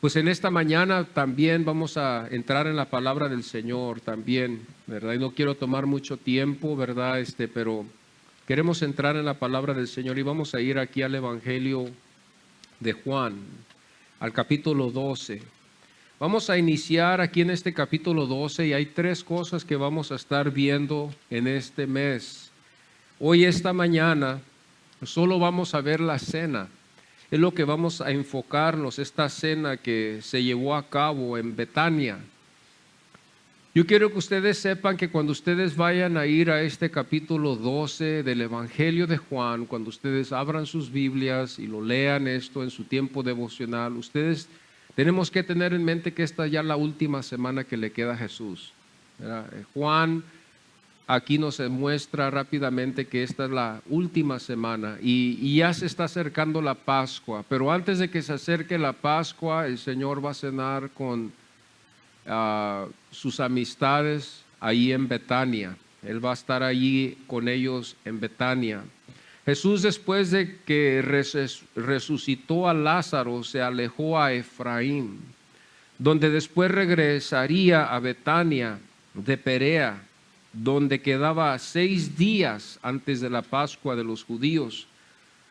Pues en esta mañana también vamos a entrar en la palabra del Señor también, ¿verdad? Y no quiero tomar mucho tiempo, ¿verdad? Pero queremos entrar en la palabra del Señor y vamos a ir aquí al Evangelio de Juan, al capítulo 12. Vamos a iniciar aquí en este capítulo 12 y hay tres cosas que vamos a estar viendo en este mes. Hoy, esta mañana, solo vamos a ver la cena. Es lo que vamos a enfocarnos, esta cena que se llevó a cabo en Betania. Yo quiero que ustedes sepan que cuando ustedes vayan a ir a este capítulo 12 del Evangelio de Juan, cuando ustedes abran sus Biblias y lo lean esto en su tiempo devocional, ustedes tenemos que tener en mente que esta ya es la última semana que le queda a Jesús, ¿verdad? Juan aquí nos muestra rápidamente que esta es la última semana y ya se está acercando la Pascua, pero antes de que se acerque la Pascua, el Señor va a cenar con sus amistades ahí en Betania. Él va a estar allí con ellos en Betania. Jesús, después de que resucitó a Lázaro, se alejó a Efraín, donde después regresaría a Betania de Perea, donde quedaba 6 días antes de la Pascua de los judíos.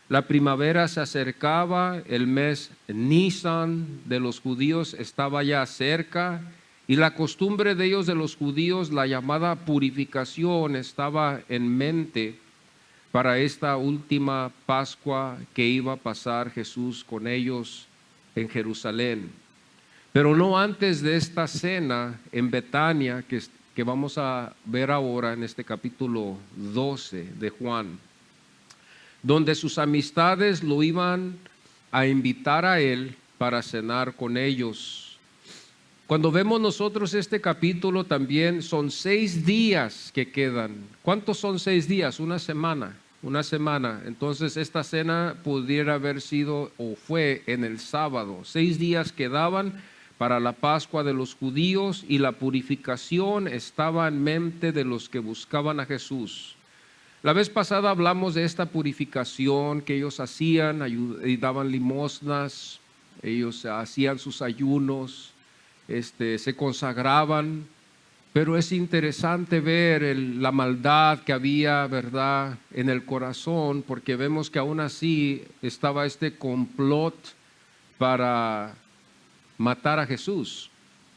La primavera se acercaba, el mes Nisan de los judíos estaba ya cerca, y la costumbre de ellos, de los judíos, la llamada purificación, estaba en mente para esta última Pascua que iba a pasar Jesús con ellos en Jerusalén. Pero no antes de esta cena en Betania que vamos a ver ahora en este capítulo 12 de Juan, donde sus amistades lo iban a invitar a él para cenar con ellos. Cuando vemos nosotros este capítulo también son 6 días que quedan. ¿Cuántos son 6 días? Una semana. Entonces esta cena pudiera haber sido o fue en el sábado. 6 días quedaban para la Pascua de los judíos y la purificación estaba en mente de los que buscaban a Jesús. La vez pasada hablamos de esta purificación que ellos hacían y daban limosnas, ellos hacían sus ayunos, se consagraban, pero es interesante ver la maldad que había, ¿verdad?, en el corazón, porque vemos que aún así estaba este complot para matar a Jesús.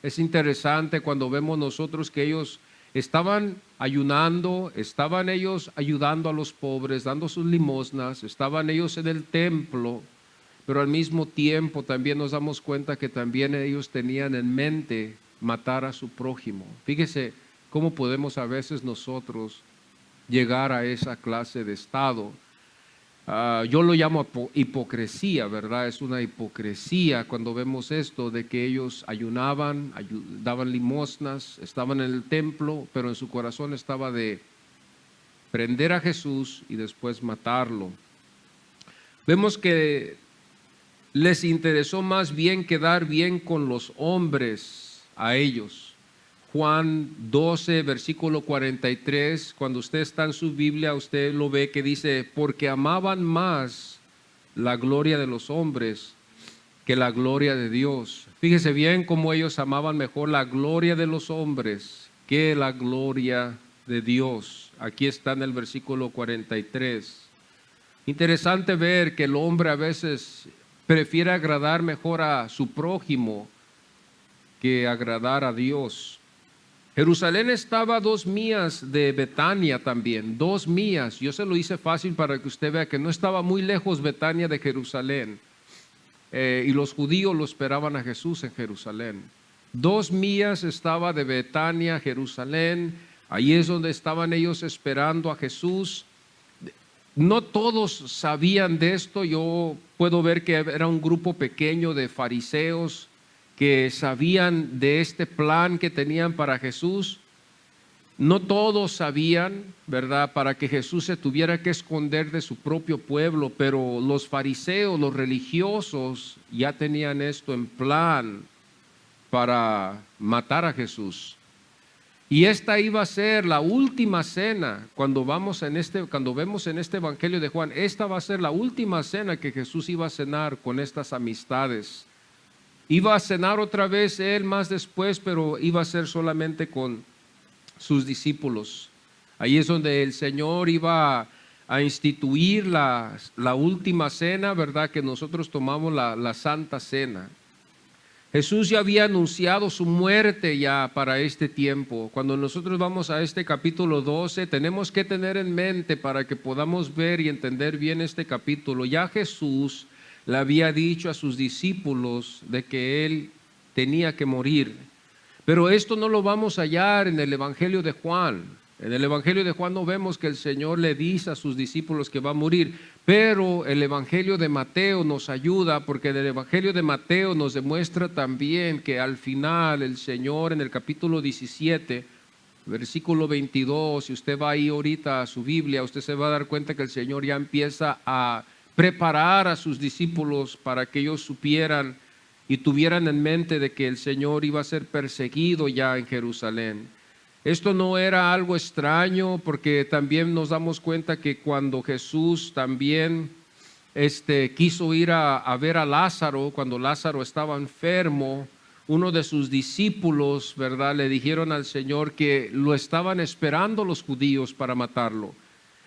Es interesante cuando vemos nosotros que ellos estaban ayunando, estaban ellos ayudando a los pobres, dando sus limosnas, estaban ellos en el templo, pero al mismo tiempo también nos damos cuenta que también ellos tenían en mente matar a su prójimo. Fíjese cómo podemos a veces nosotros llegar a esa clase de estado. Yo lo llamo hipocresía, ¿verdad? Es una hipocresía cuando vemos esto de que ellos ayunaban, daban limosnas, estaban en el templo, pero en su corazón estaba de prender a Jesús y después matarlo. Vemos que les interesó más bien quedar bien con los hombres a ellos. Juan 12, versículo 43, cuando usted está en su Biblia, usted lo ve que dice, porque amaban más la gloria de los hombres que la gloria de Dios. Fíjese bien cómo ellos amaban mejor la gloria de los hombres que la gloria de Dios. Aquí está en el versículo 43. Interesante ver que el hombre a veces prefiere agradar mejor a su prójimo que agradar a Dios. Jerusalén estaba a 2 millas de Betania también, 2 millas. Yo se lo hice fácil para que usted vea que no estaba muy lejos Betania de Jerusalén. Y los judíos lo esperaban a Jesús en Jerusalén. 2 millas estaba de Betania a Jerusalén. Ahí es donde estaban ellos esperando a Jesús. No todos sabían de esto. Yo puedo ver que era un grupo pequeño de fariseos que sabían de este plan que tenían para Jesús. No todos sabían, ¿verdad?, para que Jesús se tuviera que esconder de su propio pueblo, pero los fariseos, los religiosos, ya tenían esto en plan para matar a Jesús. Y esta iba a ser la última cena. Cuando vemos en este Evangelio de Juan, esta va a ser la última cena que Jesús iba a cenar con estas amistades. Iba a cenar otra vez él más después, pero iba a ser solamente con sus discípulos. Ahí es donde el Señor iba a instituir la última cena, ¿verdad? Que nosotros tomamos la Santa Cena. Jesús ya había anunciado su muerte ya para este tiempo. Cuando nosotros vamos a este capítulo 12, tenemos que tener en mente para que podamos ver y entender bien este capítulo. Ya Jesús le había dicho a sus discípulos de que Él tenía que morir. Pero esto no lo vamos a hallar en el Evangelio de Juan. En el Evangelio de Juan no vemos que el Señor le dice a sus discípulos que va a morir, pero el Evangelio de Mateo nos ayuda, porque en el Evangelio de Mateo nos demuestra también que al final el Señor, en el capítulo 17, versículo 22, si usted va ahí ahorita a su Biblia, usted se va a dar cuenta que el Señor ya empieza a preparar a sus discípulos para que ellos supieran y tuvieran en mente de que el Señor iba a ser perseguido ya en Jerusalén. Esto no era algo extraño, porque también nos damos cuenta que cuando Jesús también quiso ir a ver a Lázaro, cuando Lázaro estaba enfermo, uno de sus discípulos, ¿verdad?, le dijeron al Señor que lo estaban esperando los judíos para matarlo.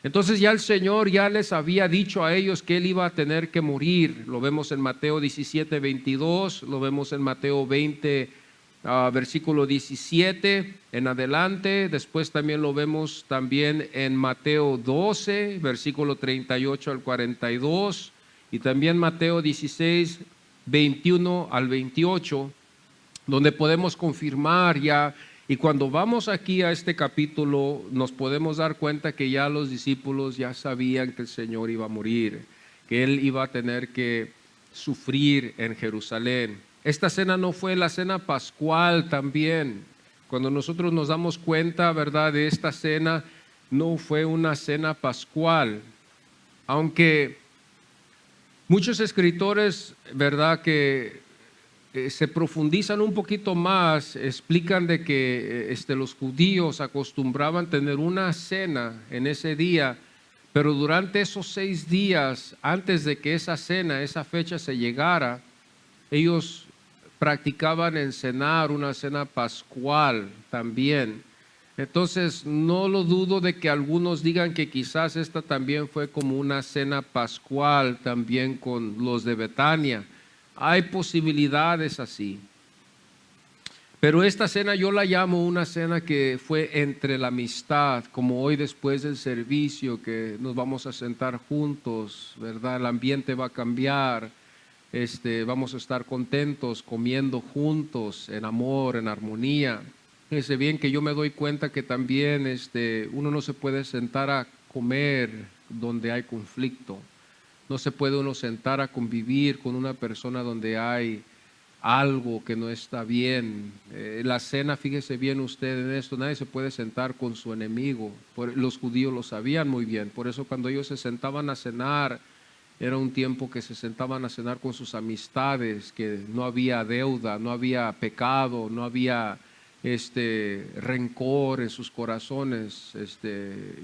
Entonces ya el Señor ya les había dicho a ellos que Él iba a tener que morir. Lo vemos en Mateo 17, 22, lo vemos en Mateo 20, versículo 17 en adelante. Después también lo vemos también en Mateo 12, versículo 38 al 42, y también Mateo 16, 21 al 28, donde podemos confirmar ya. Y cuando vamos aquí a este capítulo, nos podemos dar cuenta que ya los discípulos ya sabían que el Señor iba a morir, que Él iba a tener que sufrir en Jerusalén. Esta cena no fue la cena pascual también. Cuando nosotros nos damos cuenta, ¿verdad?, de esta cena, no fue una cena pascual. Aunque muchos escritores, ¿verdad?, que se profundizan un poquito más, explican de que los judíos acostumbraban tener una cena en ese día, pero durante esos 6 días, antes de que esa cena, esa fecha se llegara, ellos practicaban en cenar una cena pascual también. Entonces no lo dudo de que algunos digan que quizás esta también fue como una cena pascual también con los de Betania. Hay posibilidades así. Pero esta cena yo la llamo una cena que fue entre la amistad, como hoy después del servicio que nos vamos a sentar juntos, ¿verdad? El ambiente va a cambiar, vamos a estar contentos, comiendo juntos, en amor, en armonía. Fíjense bien que yo me doy cuenta que también uno no se puede sentar a comer donde hay conflicto. No se puede uno sentar a convivir con una persona donde hay algo que no está bien. La cena, fíjese bien usted en esto, nadie se puede sentar con su enemigo. Los judíos lo sabían muy bien, por eso cuando ellos se sentaban a cenar, era un tiempo que se sentaban a cenar con sus amistades, que no había deuda, no había pecado, no había rencor en sus corazones.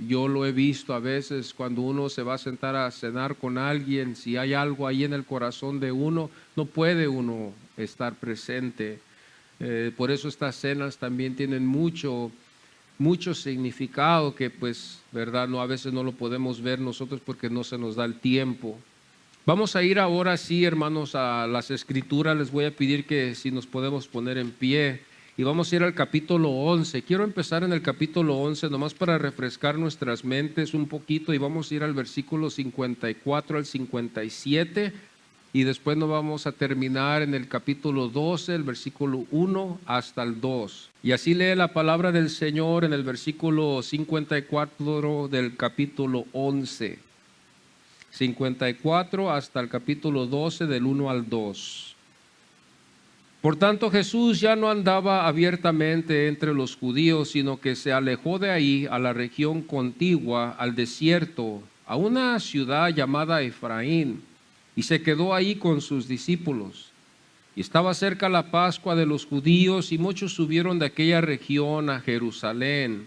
Yo lo he visto a veces cuando uno se va a sentar a cenar con alguien, si hay algo ahí en el corazón de uno, no puede uno estar presente. Por eso estas cenas también tienen mucho significado que, pues, verdad, a veces no lo podemos ver nosotros porque no se nos da el tiempo. Vamos a ir ahora sí, hermanos, a las Escrituras. Les voy a pedir que si nos podemos poner en pie. Y vamos a ir al capítulo 11. Quiero empezar en el capítulo 11, nomás para refrescar nuestras mentes un poquito, y vamos a ir al versículo 54 al 57, y después nos vamos a terminar en el capítulo 12, el versículo 1 hasta el 2. Y así lee la palabra del Señor en el versículo 54 del capítulo 11. 54 hasta el capítulo 12, del 1 al 2. Por tanto, Jesús ya no andaba abiertamente entre los judíos, sino que se alejó de ahí a la región contigua, al desierto, a una ciudad llamada Efraín, y se quedó ahí con sus discípulos. Y estaba cerca la Pascua de los judíos, y muchos subieron de aquella región a Jerusalén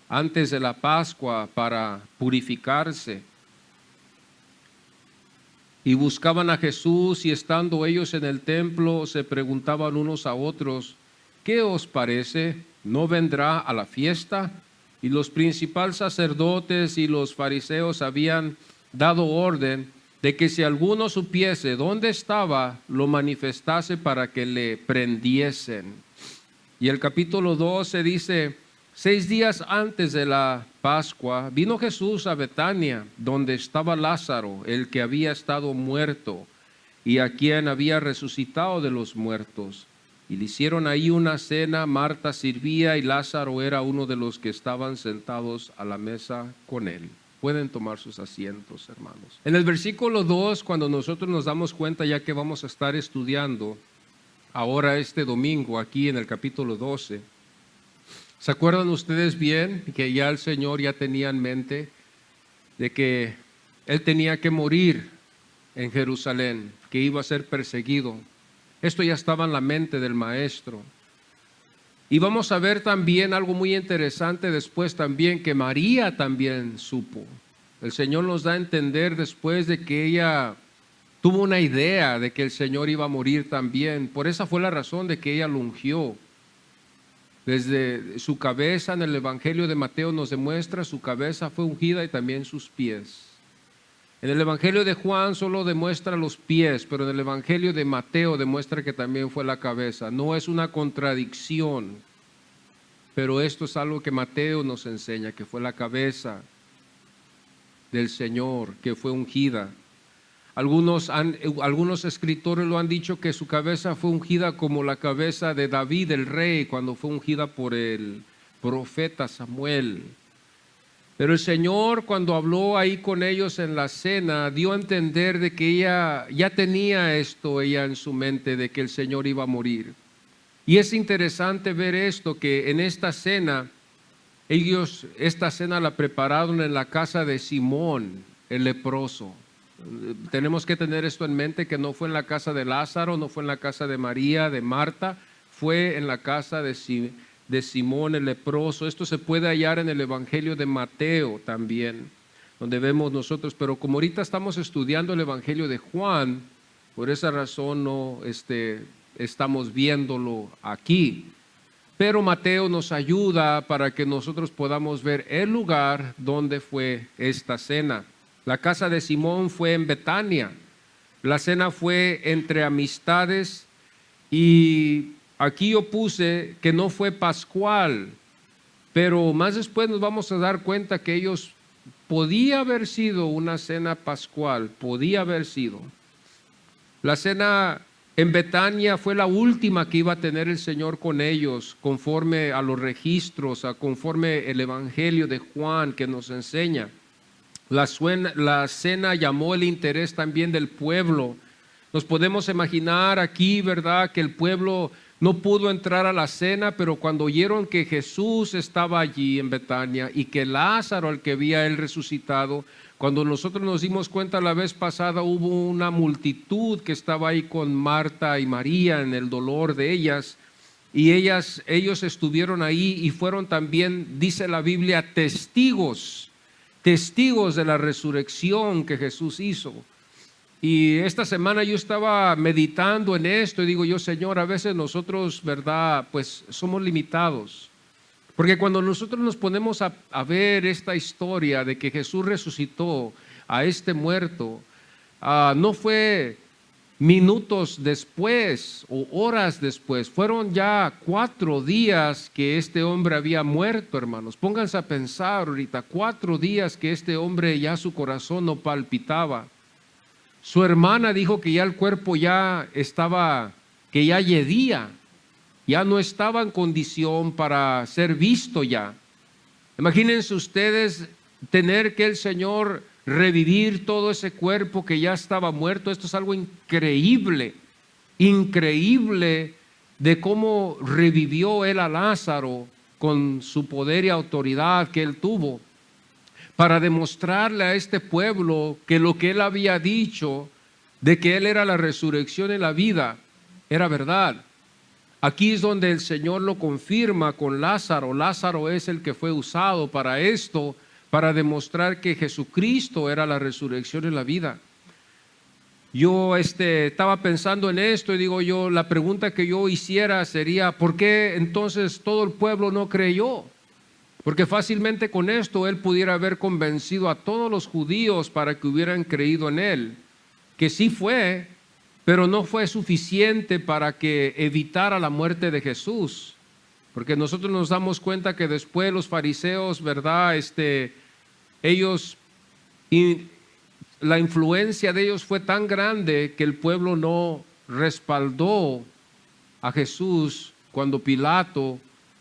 antes de la Pascua para purificarse. y buscaban a Jesús, y estando ellos en el templo se preguntaban unos a otros: ¿qué os parece? ¿No vendrá a la fiesta? Y los principales sacerdotes y los fariseos habían dado orden de que si alguno supiese dónde estaba, lo manifestase para que le prendiesen. Y el capítulo 12 dice: 6 días antes de la Pascua, vino Jesús a Betania, donde estaba Lázaro, el que había estado muerto, y a quien había resucitado de los muertos. Y le hicieron ahí una cena. Marta servía y Lázaro era uno de los que estaban sentados a la mesa con él. Pueden tomar sus asientos, hermanos. En el versículo 2, cuando nosotros nos damos cuenta, ya que vamos a estar estudiando ahora este domingo aquí en el capítulo 12, ¿se acuerdan ustedes bien que ya el Señor ya tenía en mente de que Él tenía que morir en Jerusalén, que iba a ser perseguido? Esto ya estaba en la mente del Maestro. Y vamos a ver también algo muy interesante después también, que María también supo. El Señor nos da a entender después de que ella tuvo una idea de que el Señor iba a morir también. Por esa fue la razón de que ella lo ungió. Desde su cabeza, en el Evangelio de Mateo nos demuestra, su cabeza fue ungida y también sus pies. En el Evangelio de Juan solo demuestra los pies, pero en el Evangelio de Mateo demuestra que también fue la cabeza. No es una contradicción, pero esto es algo que Mateo nos enseña, que fue la cabeza del Señor, que fue ungida. Algunos escritores lo han dicho, que su cabeza fue ungida como la cabeza de David, el rey, cuando fue ungida por el profeta Samuel. Pero el Señor, cuando habló ahí con ellos en la cena, dio a entender de que ella ya tenía esto ella en su mente, de que el Señor iba a morir. Y es interesante ver esto, que en esta cena, esta cena la prepararon en la casa de Simón, el leproso. Tenemos que tener esto en mente, que no fue en la casa de Lázaro, no fue en la casa de María, de Marta, fue en la casa de Simón el leproso. Esto se puede hallar en el Evangelio de Mateo también, donde vemos nosotros, pero como ahorita estamos estudiando el Evangelio de Juan, por esa razón no estamos viéndolo aquí. Pero Mateo nos ayuda para que nosotros podamos ver el lugar donde fue esta cena. La casa de Simón fue en Betania. La cena fue entre amistades, y aquí yo puse que no fue pascual, pero más después nos vamos a dar cuenta que podía haber sido una cena pascual, podía haber sido. La cena en Betania fue la última que iba a tener el Señor con ellos, conforme a los registros, conforme el Evangelio de Juan que nos enseña. La cena llamó el interés también del pueblo. Nos podemos imaginar aquí, ¿verdad?, que el pueblo no pudo entrar a la cena, pero cuando oyeron que Jesús estaba allí en Betania y que Lázaro, al que había él resucitado, cuando nosotros nos dimos cuenta la vez pasada, hubo una multitud que estaba ahí con Marta y María en el dolor de ellas, y ellos estuvieron ahí y fueron también, dice la Biblia, testigos de la resurrección que Jesús hizo. Y esta semana yo estaba meditando en esto y digo yo, Señor, a veces nosotros, ¿verdad?, pues somos limitados. Porque cuando nosotros nos ponemos a ver esta historia de que Jesús resucitó a este muerto, no fue minutos después o horas después, fueron ya 4 días que este hombre había muerto, hermanos. Pónganse a pensar ahorita, 4 días que este hombre ya su corazón no palpitaba. Su hermana dijo que ya el cuerpo ya estaba, que ya yedía, ya no estaba en condición para ser visto ya. Imagínense ustedes tener que el Señor revivir todo ese cuerpo que ya estaba muerto. Esto es algo increíble, increíble de cómo revivió él a Lázaro con su poder y autoridad que él tuvo, para demostrarle a este pueblo que lo que él había dicho de que él era la resurrección y la vida era verdad. Aquí es donde el Señor lo confirma con Lázaro. Lázaro es el que fue usado para esto, para demostrar que Jesucristo era la resurrección y la vida. yo estaba pensando en esto y digo yo, la pregunta que yo hiciera sería, ¿por qué entonces todo el pueblo no creyó? Porque fácilmente con esto él pudiera haber convencido a todos los judíos para que hubieran creído en él, que sí fue, pero no fue suficiente para que evitara la muerte de Jesús. Porque nosotros nos damos cuenta que después los fariseos, ¿verdad? Ellos, y la influencia de ellos fue tan grande que el pueblo no respaldó a Jesús cuando Pilato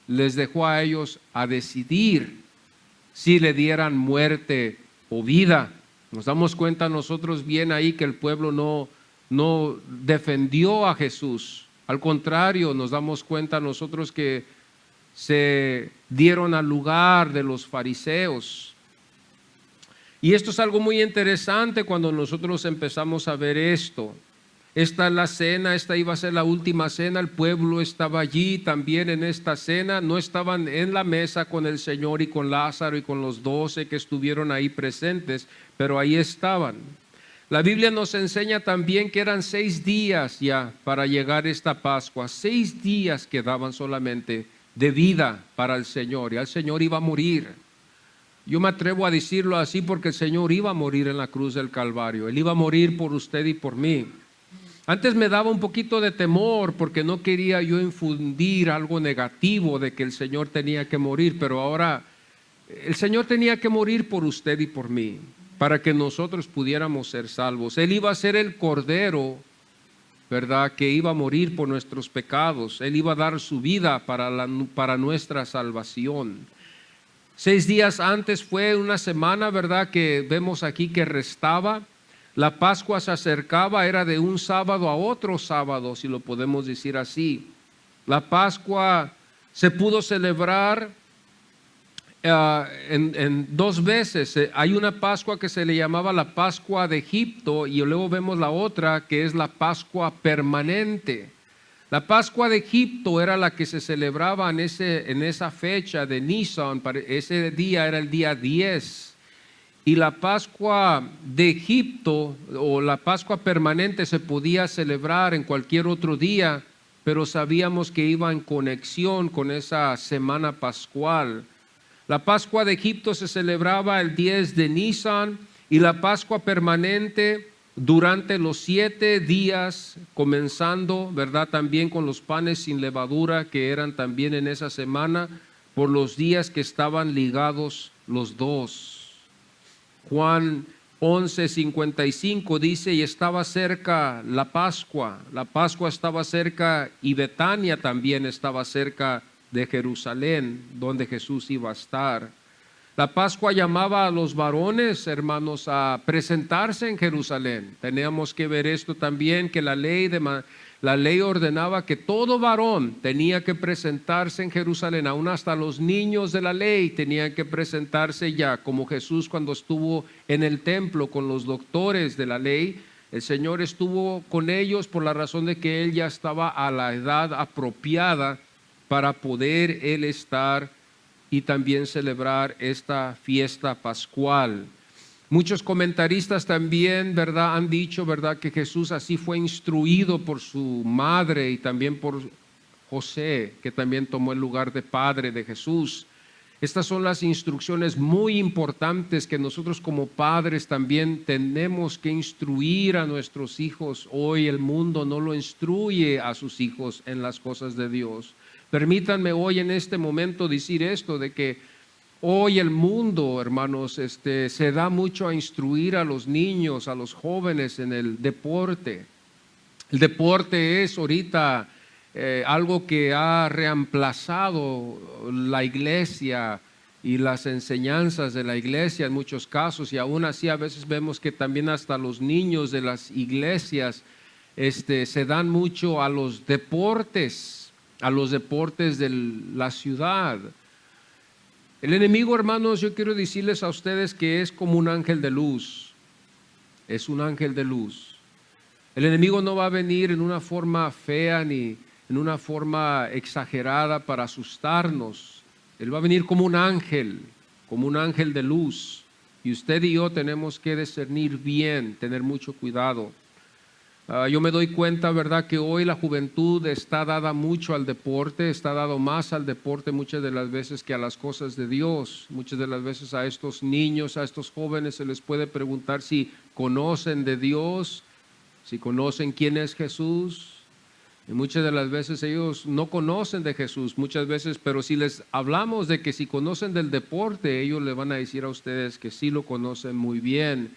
les dejó a ellos a decidir si le dieran muerte o vida. Nos damos cuenta nosotros bien ahí que el pueblo no defendió a Jesús. Al contrario, nos damos cuenta nosotros que se dieron al lugar de los fariseos. Y esto es algo muy interesante cuando nosotros empezamos a ver esto. Esta es la cena, esta iba a ser la última cena, el pueblo estaba allí también en esta cena, no estaban en la mesa con el Señor y con Lázaro y con los 12 que estuvieron ahí presentes, pero ahí estaban. La Biblia nos enseña también que eran 6 días ya para llegar esta Pascua, 6 días quedaban solamente de vida para el Señor, y el Señor iba a morir. Yo me atrevo a decirlo así porque el Señor iba a morir en la cruz del Calvario, Él iba a morir por usted y por mí. Antes me daba un poquito de temor porque no quería yo infundir algo negativo de que el Señor tenía que morir, pero ahora el Señor tenía que morir por usted y por mí, para que nosotros pudiéramos ser salvos. Él iba a ser el Cordero, ¿verdad?, que iba a morir por nuestros pecados. Él iba a dar su vida para nuestra salvación. 6 días antes fue una semana, ¿verdad?, que vemos aquí que restaba. La Pascua se acercaba, era de un sábado a otro sábado, si lo podemos decir así. La Pascua se pudo celebrar en 2 veces. Hay una Pascua que se le llamaba la Pascua de Egipto y luego vemos la otra que es la Pascua permanente. La Pascua de Egipto era la que se celebraba en esa fecha de Nisan, ese día era el día 10. Y la Pascua de Egipto o la Pascua permanente se podía celebrar en cualquier otro día, pero sabíamos que iba en conexión con esa semana pascual. La Pascua de Egipto se celebraba el 10 de Nisan y la Pascua permanente durante los 7 días, comenzando, ¿verdad?, también con los panes sin levadura que eran también en esa semana, por los días que estaban ligados los dos. Juan 11:55 dice, y estaba cerca la Pascua estaba cerca y Betania también estaba cerca de Jerusalén, donde Jesús iba a estar. La Pascua llamaba a los varones, hermanos, a presentarse en Jerusalén. Teníamos que ver esto también, que la ley ordenaba que todo varón tenía que presentarse en Jerusalén, aún hasta los niños de la ley tenían que presentarse ya, como Jesús cuando estuvo en el templo con los doctores de la ley. El Señor estuvo con ellos por la razón de que Él ya estaba a la edad apropiada para poder Él estar y también celebrar esta fiesta pascual. Muchos comentaristas también, ¿verdad?, han dicho, ¿verdad?, que Jesús así fue instruido por su madre y también por José, que también tomó el lugar de padre de Jesús. Estas son las instrucciones muy importantes que nosotros como padres también tenemos que instruir a nuestros hijos. Hoy el mundo no lo instruye a sus hijos en las cosas de Dios. Permítanme hoy en este momento decir esto, de que hoy el mundo, hermanos, se da mucho a instruir a los niños, a los jóvenes en el deporte. El deporte es ahorita algo que ha reemplazado la iglesia y las enseñanzas de la iglesia en muchos casos, y aún así a veces vemos que también hasta los niños de las iglesias se dan mucho a los deportes de la ciudad. El enemigo, hermanos, yo quiero decirles a ustedes que es como un ángel de luz. Es un ángel de luz. El enemigo no va a venir en una forma fea ni en una forma exagerada para asustarnos. Él va a venir como un ángel de luz. Y usted y yo tenemos que discernir bien, tener mucho cuidado. Yo me doy cuenta, ¿verdad?, que hoy la juventud está dada mucho al deporte, está dado más al deporte muchas de las veces que a las cosas de Dios. Muchas de las veces a estos niños, a estos jóvenes se les puede preguntar si conocen de Dios, si conocen quién es Jesús. Y muchas de las veces ellos no conocen de Jesús, muchas veces, pero si les hablamos de que si conocen del deporte, ellos le van a decir a ustedes que sí lo conocen muy bien.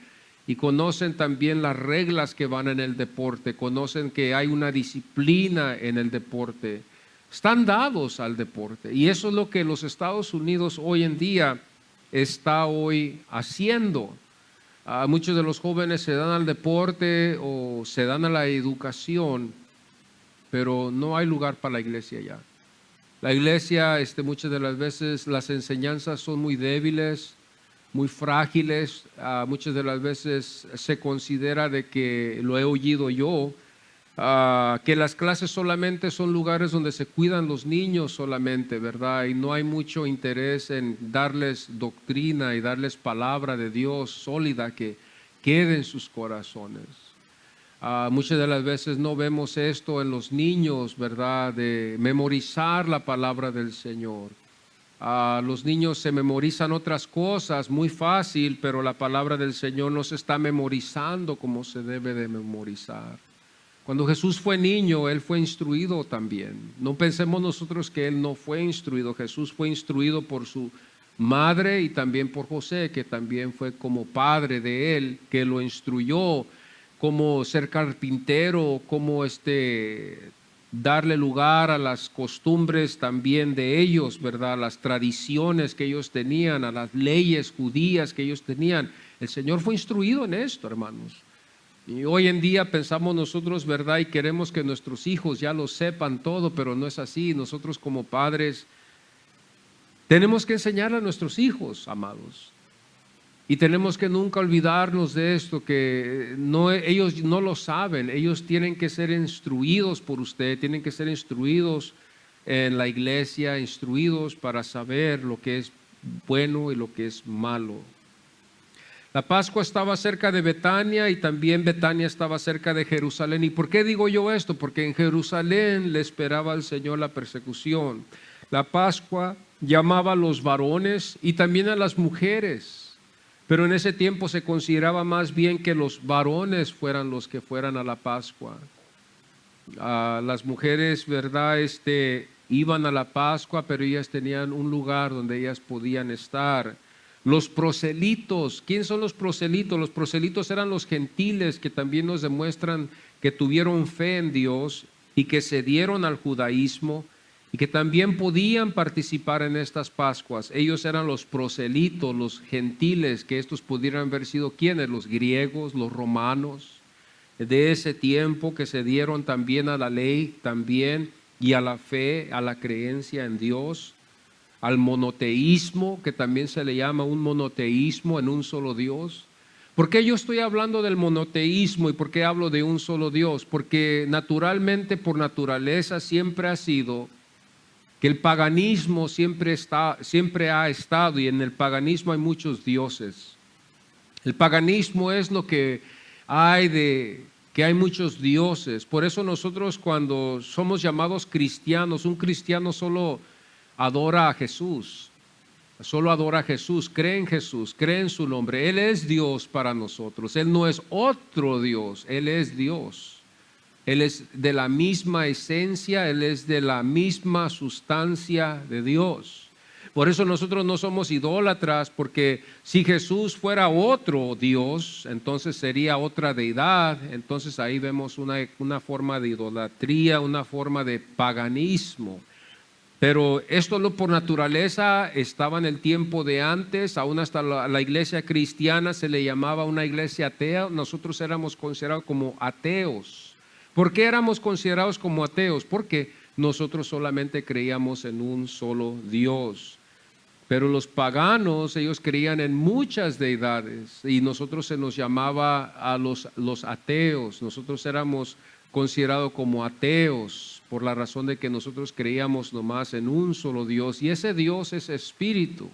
Y conocen también las reglas que van en el deporte, conocen que hay una disciplina en el deporte, están dados al deporte. Y eso es lo que los Estados Unidos hoy en día está hoy haciendo. Muchos de los jóvenes se dan al deporte o se dan a la educación, pero no hay lugar para la iglesia ya. La iglesia, muchas de las veces las enseñanzas son muy débiles, muy frágiles. Muchas de las veces se considera, de que lo he oído yo, que las clases solamente son lugares donde se cuidan los niños solamente, ¿verdad? Y no hay mucho interés en darles doctrina y darles palabra de Dios sólida que quede en sus corazones. Muchas de las veces no vemos esto en los niños, ¿verdad?, de memorizar la palabra del Señor. Los niños se memorizan otras cosas muy fácil, pero la palabra del Señor no se está memorizando como se debe de memorizar. Cuando Jesús fue niño, Él fue instruido también. No pensemos nosotros que Él no fue instruido. Jesús fue instruido por su madre y también por José, que también fue como padre de Él, que lo instruyó cómo ser carpintero, cómo darle lugar a las costumbres también de ellos, ¿verdad? Las tradiciones que ellos tenían, a las leyes judías que ellos tenían. El Señor fue instruido en esto, hermanos. Y hoy en día pensamos nosotros, ¿verdad?, y queremos que nuestros hijos ya lo sepan todo, pero no es así. Nosotros como padres tenemos que enseñar a nuestros hijos, amados. Y tenemos que nunca olvidarnos de esto, que ellos no lo saben, ellos tienen que ser instruidos por usted, tienen que ser instruidos en la iglesia, instruidos para saber lo que es bueno y lo que es malo. La Pascua estaba cerca de Betania y también Betania estaba cerca de Jerusalén. ¿Y por qué digo yo esto? Porque en Jerusalén le esperaba al Señor la persecución. La Pascua llamaba a los varones y también a las mujeres. Pero en ese tiempo se consideraba más bien que los varones fueran los que fueran a la Pascua. Las mujeres, ¿verdad?, iban a la Pascua, pero ellas tenían un lugar donde ellas podían estar. Los proselitos, ¿quién son los proselitos? Los proselitos eran los gentiles que también nos demuestran que tuvieron fe en Dios y que se dieron al judaísmo y que también podían participar en estas Pascuas. Ellos eran los proselitos, los gentiles, que estos pudieran haber sido ¿quiénes? Los griegos, los romanos, de ese tiempo, que se dieron también a la ley también y a la fe, a la creencia en Dios, al monoteísmo, que también se le llama un monoteísmo, en un solo Dios. ¿Por qué yo estoy hablando del monoteísmo y por qué hablo de un solo Dios? Porque naturalmente, por naturaleza, siempre ha sido que el paganismo siempre ha estado, y en el paganismo hay muchos dioses. El paganismo es lo que hay que hay muchos dioses. Por eso nosotros, cuando somos llamados cristianos, un cristiano solo adora a Jesús, cree en Jesús, cree en su nombre. Él es Dios para nosotros, Él no es otro Dios, Él es Dios. Él es de la misma esencia, Él es de la misma sustancia de Dios. Por eso nosotros no somos idólatras, porque si Jesús fuera otro Dios, entonces sería otra deidad. Entonces ahí vemos una forma de idolatría, una forma de paganismo. Pero esto por naturaleza estaba en el tiempo de antes, aún hasta la iglesia cristiana se le llamaba una iglesia atea. Nosotros éramos considerados como ateos. ¿Por qué éramos considerados como ateos? Porque nosotros solamente creíamos en un solo Dios. Pero los paganos, ellos creían en muchas deidades y nosotros se nos llamaba a los ateos. Nosotros éramos considerados como ateos por la razón de que nosotros creíamos nomás en un solo Dios, y ese Dios es espíritu.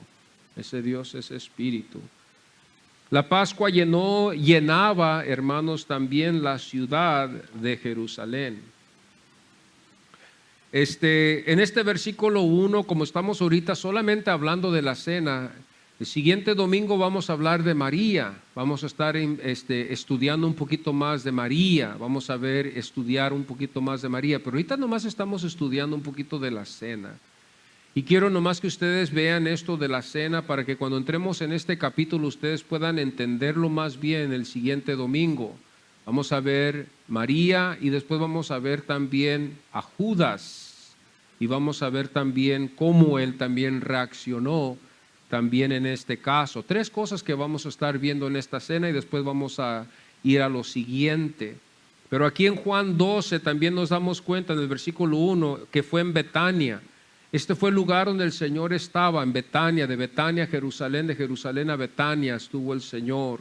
Ese Dios es espíritu. La Pascua llenaba, hermanos, también la ciudad de Jerusalén. En este versículo 1, como estamos ahorita solamente hablando de la cena, el siguiente domingo vamos a hablar de María. Vamos a estar estudiando un poquito más de María. Vamos a estudiar un poquito más de María. Pero ahorita nomás estamos estudiando un poquito de la cena. Y quiero nomás que ustedes vean esto de la cena para que cuando entremos en este capítulo ustedes puedan entenderlo más bien el siguiente domingo. Vamos a ver María y después vamos a ver también a Judas y vamos a ver también cómo él también reaccionó también en este caso. 3 cosas que vamos a estar viendo en esta cena y después vamos a ir a lo siguiente. Pero aquí en Juan 12 también nos damos cuenta en el versículo 1 que fue en Betania. Este fue el lugar donde el Señor estaba, en Betania, de Betania a Jerusalén, de Jerusalén a Betania estuvo el Señor.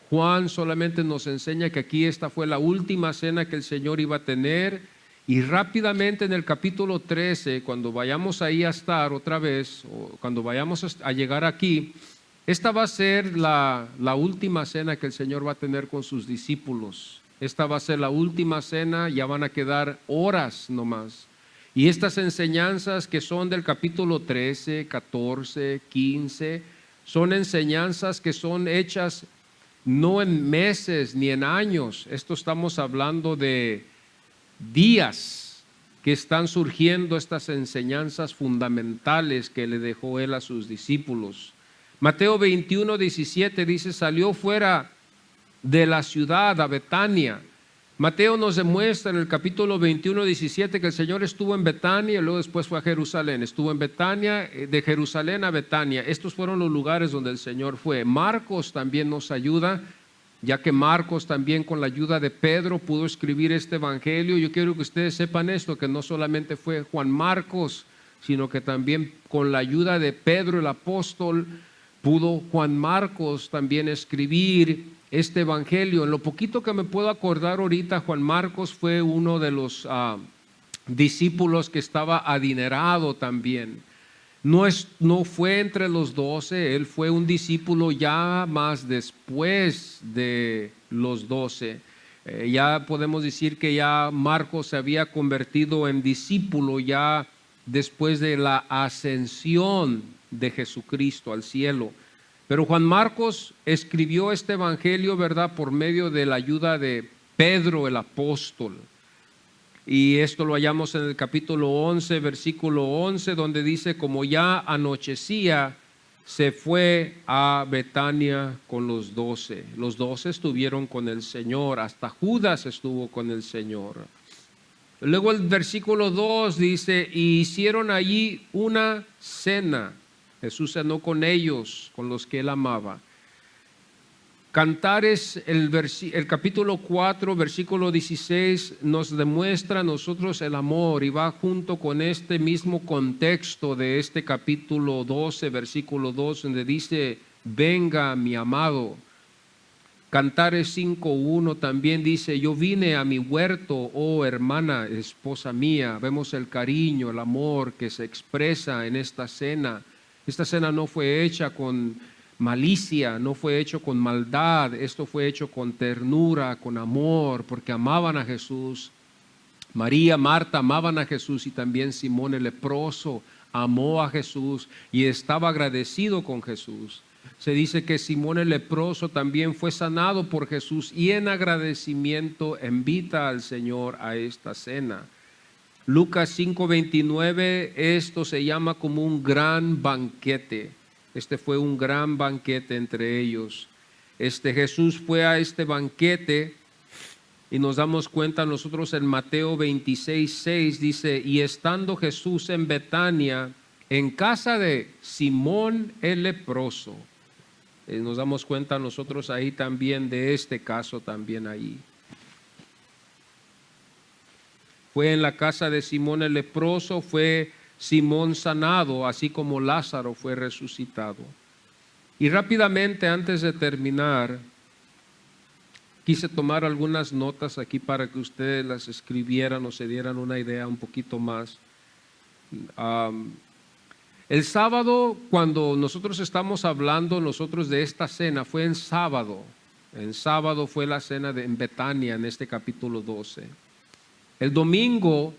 Juan solamente nos enseña que aquí esta fue la última cena que el Señor iba a tener y rápidamente en el capítulo 13, cuando vayamos ahí a estar otra vez, o cuando vayamos a llegar aquí, esta va a ser la última cena que el Señor va a tener con sus discípulos. Esta va a ser la última cena, ya van a quedar horas nomás. Y estas enseñanzas que son del capítulo 13, 14, 15, son enseñanzas que son hechas no en meses ni en años. Esto estamos hablando de días que están surgiendo estas enseñanzas fundamentales que le dejó él a sus discípulos. Mateo 21, 17 dice, salió fuera de la ciudad a Betania. Mateo nos demuestra en el capítulo 21, 17 que el Señor estuvo en Betania y luego después fue a Jerusalén. Estuvo en Betania, de Jerusalén a Betania. Estos fueron los lugares donde el Señor fue. Marcos también nos ayuda, ya que Marcos también con la ayuda de Pedro pudo escribir este evangelio. Yo quiero que ustedes sepan esto, que no solamente fue Juan Marcos, sino que también con la ayuda de Pedro el apóstol pudo Juan Marcos también escribir este evangelio. En lo poquito que me puedo acordar ahorita, Juan Marcos fue uno de los discípulos que estaba adinerado también. No fue entre los 12, él fue un discípulo ya más después de los 12. Ya podemos decir que ya Marcos se había convertido en discípulo ya después de la ascensión de Jesucristo al cielo. Pero Juan Marcos escribió este evangelio, ¿verdad?, por medio de la ayuda de Pedro el apóstol. Y esto lo hallamos en el capítulo 11, versículo 11, donde dice, como ya anochecía, se fue a Betania con los 12. Los 12 estuvieron con el Señor, hasta Judas estuvo con el Señor. Luego el versículo 2 dice, y hicieron allí una cena. Jesús cenó con ellos, con los que él amaba. Cantares, el capítulo 4, versículo 16, nos demuestra a nosotros el amor y va junto con este mismo contexto de este capítulo 12, versículo 2, donde dice, venga mi amado. Cantares 5:1 también dice, yo vine a mi huerto, oh hermana, esposa mía. Vemos el cariño, el amor que se expresa en esta cena. Esta cena no fue hecha con malicia, no fue hecho con maldad, esto fue hecho con ternura, con amor, porque amaban a Jesús. María, Marta amaban a Jesús y también Simón el leproso amó a Jesús y estaba agradecido con Jesús. Se dice que Simón el leproso también fue sanado por Jesús y en agradecimiento invita al Señor a esta cena. Lucas 5:29, esto se llama como un gran banquete. Este fue un gran banquete entre ellos. Jesús fue a este banquete y nos damos cuenta nosotros en Mateo 26:6 dice, y estando Jesús en Betania, en casa de Simón el leproso. Nos damos cuenta nosotros ahí también de este caso también ahí. Fue en la casa de Simón el leproso, fue Simón sanado, así como Lázaro fue resucitado. Y rápidamente, antes de terminar, quise tomar algunas notas aquí para que ustedes las escribieran o se dieran una idea un poquito más. El sábado, cuando nosotros estamos hablando nosotros de esta cena, fue en sábado. En sábado fue la cena en Betania, en este capítulo 12. El domingo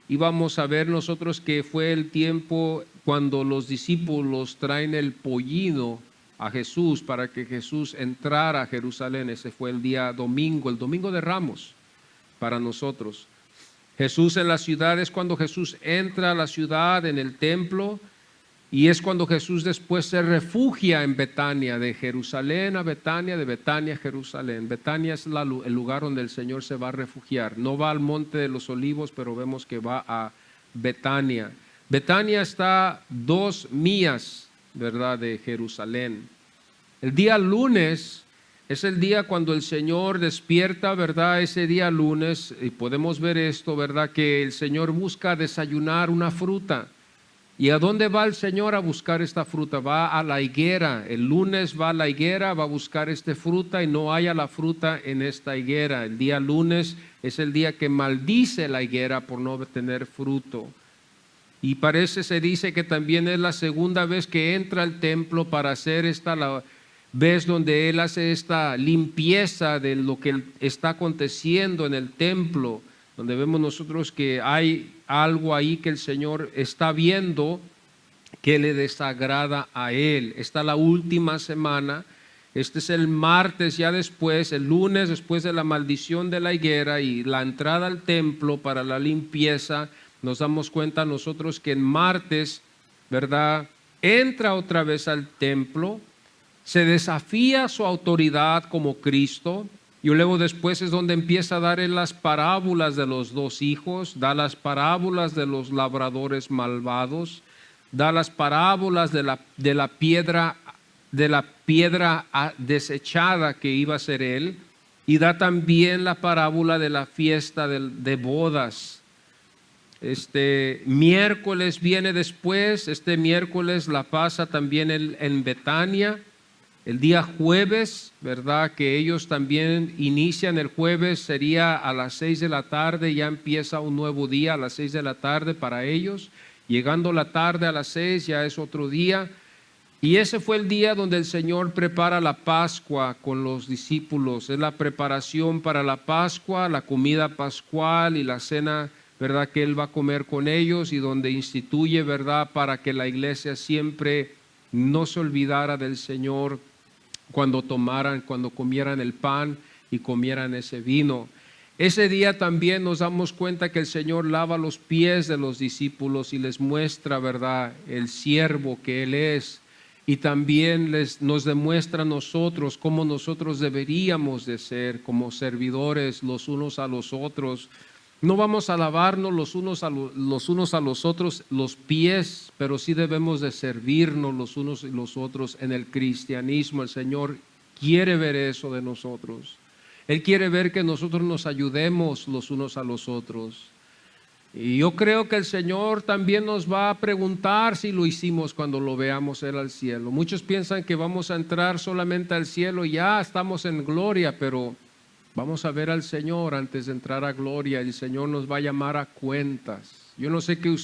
íbamos a ver nosotros que fue el tiempo cuando los discípulos traen el pollino a Jesús para que Jesús entrara a Jerusalén. Ese fue el día domingo, el domingo de Ramos para nosotros. Jesús en la ciudad es cuando Jesús entra a la ciudad, en el templo, y es cuando Jesús después se refugia en Betania, de Jerusalén a Betania, de Betania a Jerusalén. Betania es el lugar donde el Señor se va a refugiar. No va al Monte de los Olivos, pero vemos que va a Betania. Betania está 2 millas, ¿verdad?, de Jerusalén. El día lunes es el día cuando el Señor despierta, ¿verdad? Ese día lunes, y podemos ver esto, ¿verdad?, que el Señor busca desayunar una fruta. ¿Y a dónde va el Señor a buscar esta fruta? Va a la higuera. El lunes va a la higuera, va a buscar esta fruta y no haya la fruta en esta higuera. El día lunes es el día que maldice la higuera por no tener fruto. Y se dice que también es la segunda vez que entra al templo para hacer la vez donde Él hace esta limpieza de lo que está aconteciendo en el templo, donde vemos nosotros que hay algo ahí que el Señor está viendo que le desagrada a Él. Esta es la última semana, este es el martes ya después, el lunes después de la maldición de la higuera y la entrada al templo para la limpieza. Nos damos cuenta nosotros que en martes, ¿verdad?, entra otra vez al templo, se desafía su autoridad como Cristo. Y luego después es donde empieza a dar en las parábolas de los 2 hijos, da las parábolas de los labradores malvados, da las parábolas de la piedra desechada que iba a ser él, y da también la parábola de la fiesta de bodas. Este miércoles viene después, este miércoles la pasa también en Betania. El día jueves, ¿verdad?, que ellos también inician el jueves, sería a las 6 de la tarde, ya empieza un nuevo día a las 6 de la tarde para ellos. Llegando la tarde a las 6 ya es otro día. Y ese fue el día donde el Señor prepara la Pascua con los discípulos. Es la preparación para la Pascua, la comida pascual y la cena, ¿verdad?, que Él va a comer con ellos, y donde instituye, ¿verdad?, para que la iglesia siempre no se olvidara del Señor cuando comieran el pan y comieran ese vino. Ese día también nos damos cuenta que el Señor lava los pies de los discípulos y les muestra, ¿verdad?, el siervo que Él es, y también nos demuestra a nosotros cómo nosotros deberíamos de ser como servidores los unos a los otros. No vamos a lavarnos los unos a los otros los pies, pero sí debemos de servirnos los unos y los otros en el cristianismo. El Señor quiere ver eso de nosotros. Él quiere ver que nosotros nos ayudemos los unos a los otros. Y yo creo que el Señor también nos va a preguntar si lo hicimos cuando lo veamos Él al cielo. Muchos piensan que vamos a entrar solamente al cielo y ya estamos en gloria, pero vamos a ver al Señor antes de entrar a gloria. El Señor nos va a llamar a cuentas. Yo no sé qué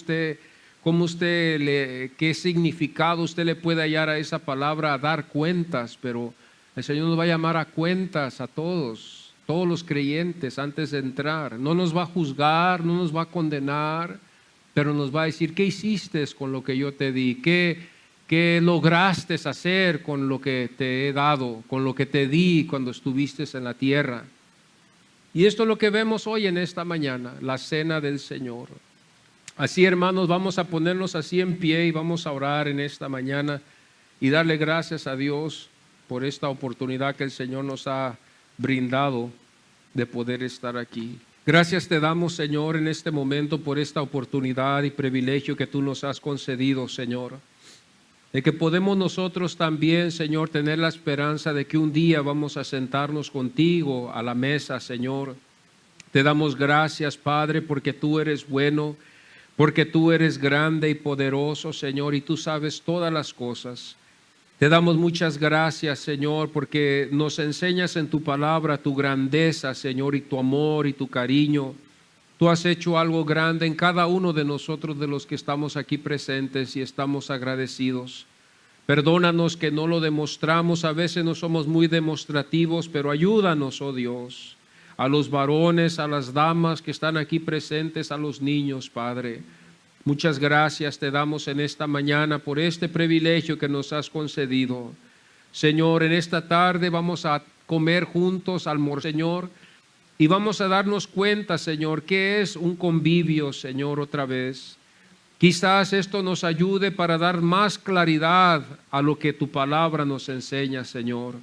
significado usted le puede hallar a esa palabra, a dar cuentas, pero el Señor nos va a llamar a cuentas a todos los creyentes antes de entrar. No nos va a juzgar, no nos va a condenar, pero nos va a decir: ¿qué hiciste con lo que yo te di? ¿Qué lograste hacer con lo que te he dado, con lo que te di cuando estuviste en la tierra? Y esto es lo que vemos hoy en esta mañana, la cena del Señor. Así, hermanos, vamos a ponernos así en pie y vamos a orar en esta mañana y darle gracias a Dios por esta oportunidad que el Señor nos ha brindado de poder estar aquí. Gracias te damos, Señor, en este momento por esta oportunidad y privilegio que tú nos has concedido, Señor, de que podemos nosotros también, Señor, tener la esperanza de que un día vamos a sentarnos contigo a la mesa, Señor. Te damos gracias, Padre, porque tú eres bueno, porque tú eres grande y poderoso, Señor, y tú sabes todas las cosas. Te damos muchas gracias, Señor, porque nos enseñas en tu palabra tu grandeza, Señor, y tu amor y tu cariño. Tú has hecho algo grande en cada uno de nosotros, de los que estamos aquí presentes, y estamos agradecidos. Perdónanos que no lo demostramos, a veces no somos muy demostrativos, pero ayúdanos, oh Dios, a los varones, a las damas que están aquí presentes, a los niños, Padre. Muchas gracias te damos en esta mañana por este privilegio que nos has concedido. Señor, en esta tarde vamos a comer juntos, almorzar, Señor, y vamos a darnos cuenta, Señor, qué es un convivio, Señor, otra vez. Quizás esto nos ayude para dar más claridad a lo que tu palabra nos enseña, Señor.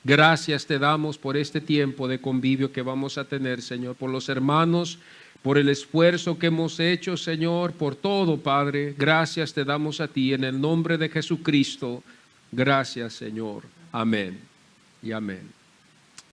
Gracias te damos por este tiempo de convivio que vamos a tener, Señor, por los hermanos, por el esfuerzo que hemos hecho, Señor, por todo, Padre. Gracias te damos a ti en el nombre de Jesucristo. Gracias, Señor. Amén y amén.